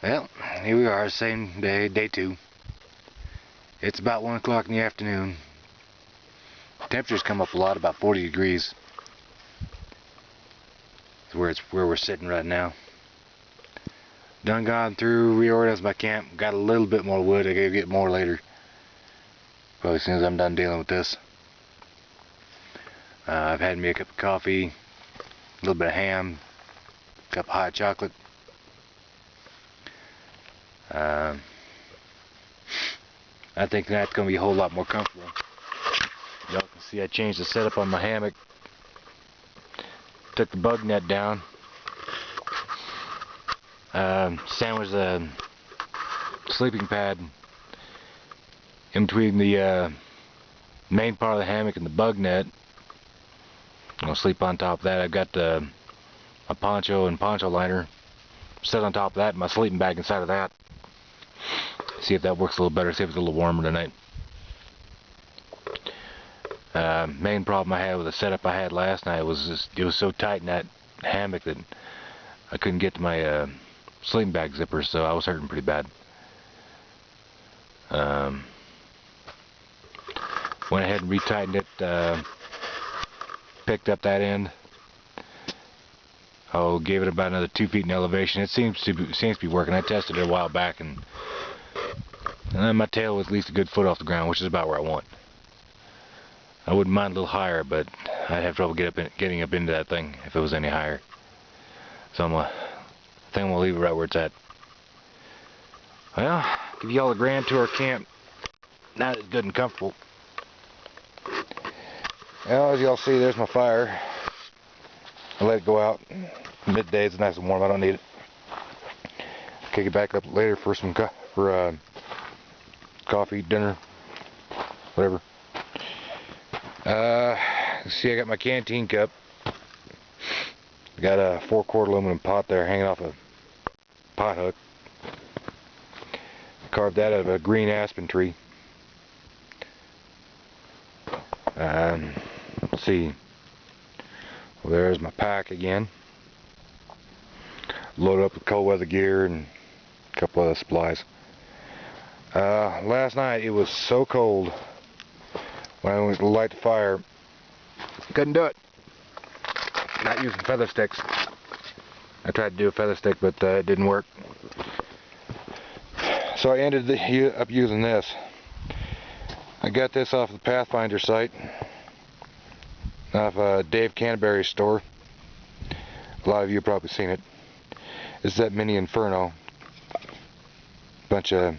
Well, here we are, same day, day 2. It's about 1 o'clock in the afternoon. Temperature's come up a lot, about 40 degrees. It's where we're sitting right now. Done gone through, reorganized my camp, got a little bit more wood. I gotta get more later. Probably as soon as I'm done dealing with this. I've had me a cup of coffee, a little bit of ham, a cup of hot chocolate. I think that's going to be a whole lot more comfortable. Y'all can see I changed the setup on my hammock. Took the bug net down. Sandwiched the sleeping pad in between the main part of the hammock and the bug net. I'll sleep on top of that. I've got a poncho and poncho liner set on top of that, and my sleeping bag inside of that. See if that works a little better, see if it's a little warmer tonight. Main problem I had with the setup I had last night was it was so tight in that hammock that I couldn't get to my sleeping bag zipper, so I was hurting pretty bad. Went ahead and retightened it, picked up that end. Gave it about another 2 feet in elevation. It seems to be working. I tested it a while back, and my tail was at least a good foot off the ground, which is about where I want. I wouldn't mind a little higher, but I'd have trouble getting up into that thing if it was any higher. So I think I'm gonna leave it right where it's at. Well, give y'all a grand tour of camp. Not as good and comfortable. Well, as y'all see, there's my fire. I let it go out midday. It's nice and warm. I don't need it. Kick it back up later for some coffee, dinner, whatever. See, I got my canteen cup. I got a 4-quart aluminum pot there hanging off a pot hook. Carved that out of a green aspen tree. Let's see. Well, there's my pack again. Loaded up with cold weather gear and a couple other supplies. Last night it was so cold when I went to light the fire, couldn't do it. Not using feather sticks. I tried to do a feather stick, but it didn't work. So I ended up using this. I got this off the Pathfinder site, off Dave Canterbury's store. A lot of you have probably seen it. It's that mini Inferno. Bunch of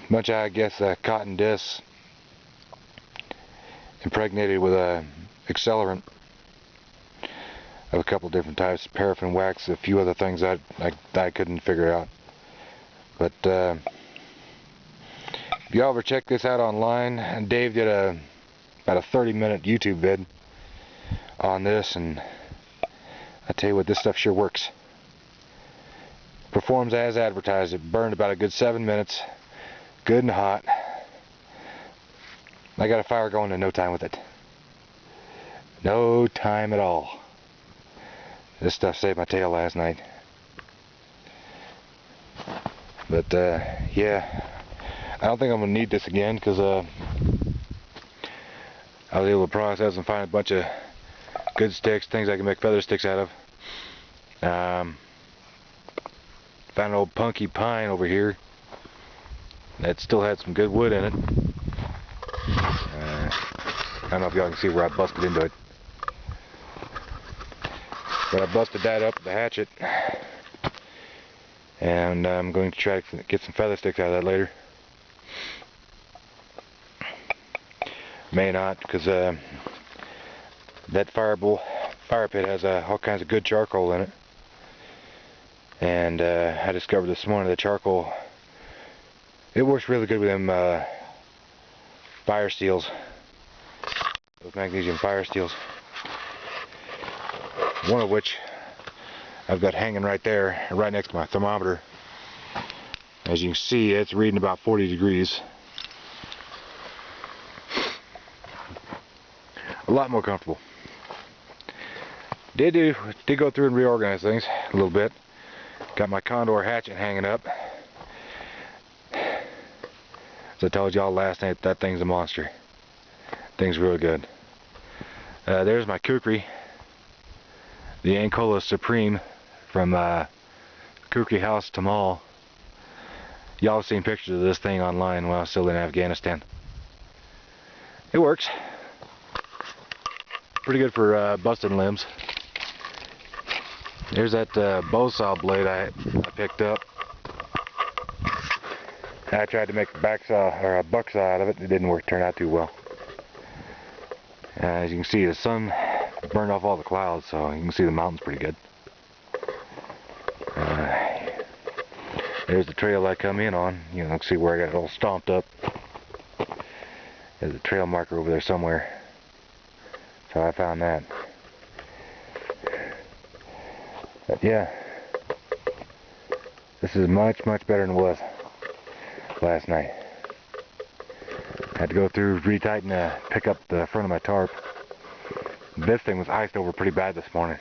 I guess cotton discs impregnated with a accelerant of a couple different types, paraffin wax, a few other things I couldn't figure out. But if y'all ever check this out online, Dave did about a 30-minute YouTube vid on this, and I tell you what, this stuff sure works. Performs as advertised. It burned about a good 7 minutes. Good and hot. I got a fire going in no time with it. No time at all. This stuff saved my tail last night. But yeah, I don't think I'm gonna need this again, because I was able to process and find a bunch of good sticks, things I can make feather sticks out of. Found an old punky pine over here that still had some good wood in it. I don't know if y'all can see where I busted into it, but I busted that up with the hatchet, and I'm going to try to get some feather sticks out of that later. May not, because that fire pit has all kinds of good charcoal in it, and I discovered this morning that charcoal, it works really good with them fire steels, those magnesium fire steels. One of which I've got hanging right there, right next to my thermometer. As you can see, it's reading about 40 degrees. A lot more comfortable. Did go through and reorganize things a little bit. Got my condor hatchet hanging up. As I told y'all last night, that thing's a monster. Thing's really good. There's my kukri, the Ancola Supreme from Kukri House Tamal. Y'all have seen pictures of this thing online while I was still in Afghanistan. It works. Pretty good for busting limbs. There's that bow saw blade I picked up. I tried to make a back saw or a buck saw out of it. It didn't work. Turn out too well. As you can see, the sun burned off all the clouds, so you can see the mountains pretty good. There's the trail I come in on. You know, see where I got it all stomped up. There's a trail marker over there somewhere. So I found that. But yeah, this is much better than it was last night. I had to go through, retighten, pick up the front of my tarp. This thing was iced over pretty bad this morning.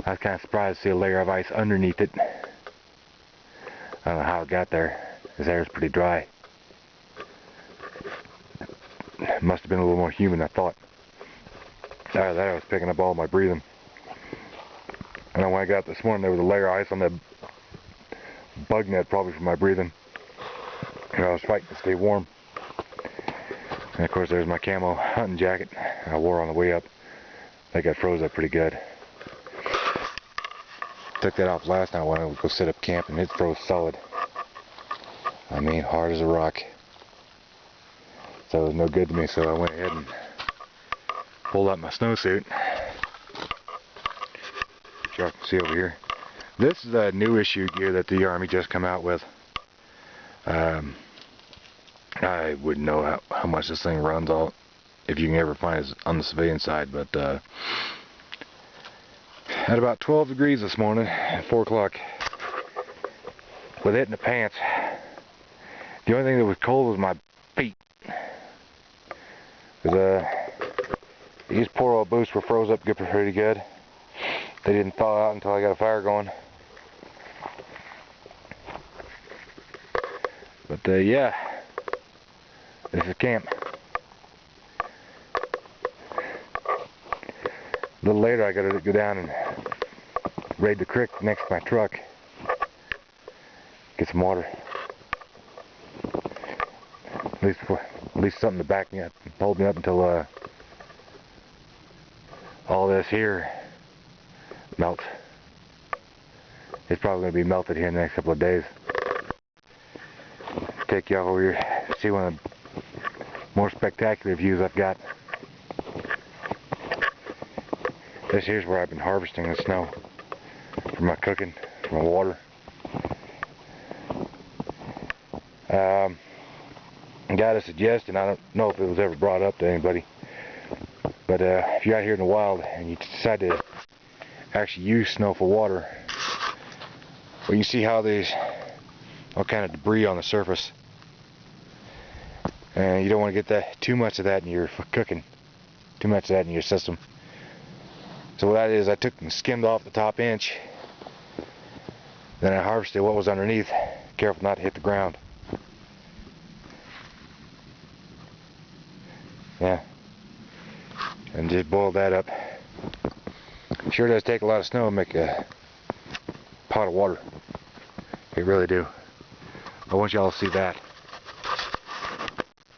I was kind of surprised to see a layer of ice underneath it. I don't know how it got there. This air is pretty dry. It must have been a little more humid than I thought. Out of that, I was picking up all my breathing. And when I got this morning, there was a layer of ice on the bug net, probably from my breathing. And I was fighting to stay warm. And of course, there's my camo hunting jacket I wore on the way up. I think I froze up pretty good. Took that off last night when I would go set up camp, and it froze solid. I mean, hard as a rock. So it was no good to me, so I went ahead and pulled out my snowsuit. Which y'all can see over here. This is a new issue gear that the Army just come out with. I wouldn't know how much this thing runs out, if you can ever find it on the civilian side, but at about 12 degrees this morning at 4 o'clock, with it in the pants, the only thing that was cold was my feet. Because these poor old boots were froze up pretty good. They didn't thaw out until I got a fire going. But yeah, this is camp. A little later I gotta go down and raid the creek next to my truck. Get some water. At least something to back me up, hold me up until all this here melts. It's probably going to be melted here in the next couple of days. Take you off over here, see one of the more spectacular views I've got. This here's where I've been harvesting the snow for my cooking, for my water. I got a suggestion. I don't know if it was ever brought up to anybody, but if you're out here in the wild and you decide to actually use snow for water, well, you see how there's all kind of debris on the surface, and you don't want to get too much of that in your cooking, too much of that in your system. So what I did is I took and skimmed off the top inch, then I harvested what was underneath, careful not to hit the ground. Yeah, and just boil that up. It sure does take a lot of snow to make a pot of water. It really do. I want y'all to see that.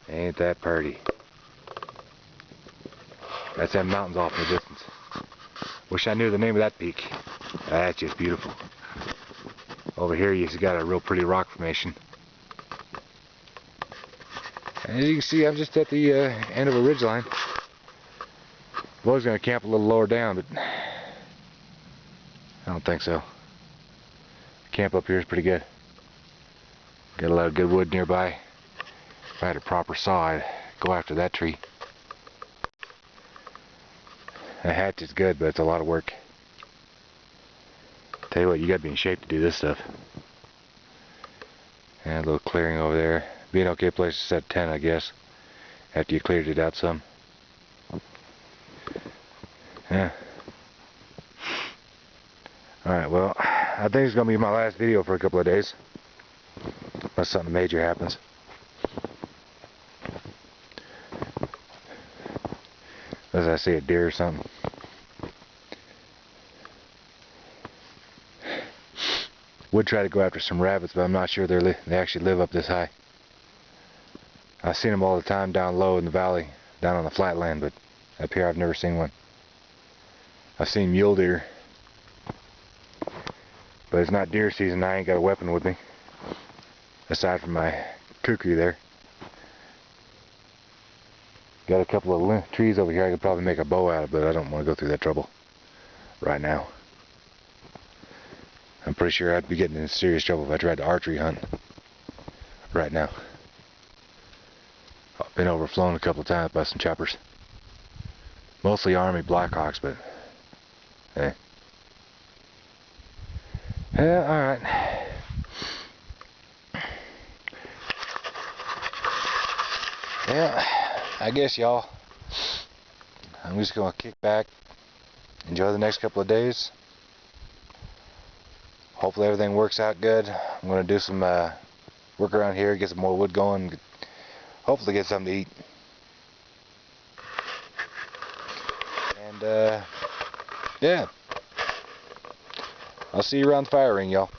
Ain't that pretty? That's them mountains off in the distance. Wish I knew the name of that peak. That's just beautiful. Over here you got a real pretty rock formation. As you can see, I'm just at the end of a ridgeline. I was going to camp a little lower down, but I don't think so. Camp up here is pretty good. Got a lot of good wood nearby. If I had a proper saw, I'd go after that tree. A hatch is good, but it's a lot of work. Tell you what, you got to be in shape to do this stuff. And a little clearing over there. Be an okay place to set 10, I guess, after you cleared it out some. Yeah. Alright, well, I think it's going to be my last video for a couple of days. Unless something major happens. As I see a deer or something. Would try to go after some rabbits, but I'm not sure they actually live up this high. I've seen them all the time down low in the valley, down on the flatland, but up here I've never seen one. I've seen mule deer, but it's not deer season. I ain't got a weapon with me, aside from my kukri there. Got a couple of trees over here I could probably make a bow out of, but I don't want to go through that trouble right now. I'm pretty sure I'd be getting in serious trouble if I tried to archery hunt right now. I've been overflown a couple of times by some choppers. Mostly Army Blackhawks, but hey. Yeah, alright. Yeah, I guess y'all, I'm just going to kick back, enjoy the next couple of days. Hopefully everything works out good. I'm going to do some work around here, get some more wood going, hopefully get something to eat. And yeah, I'll see you around the fire ring, y'all.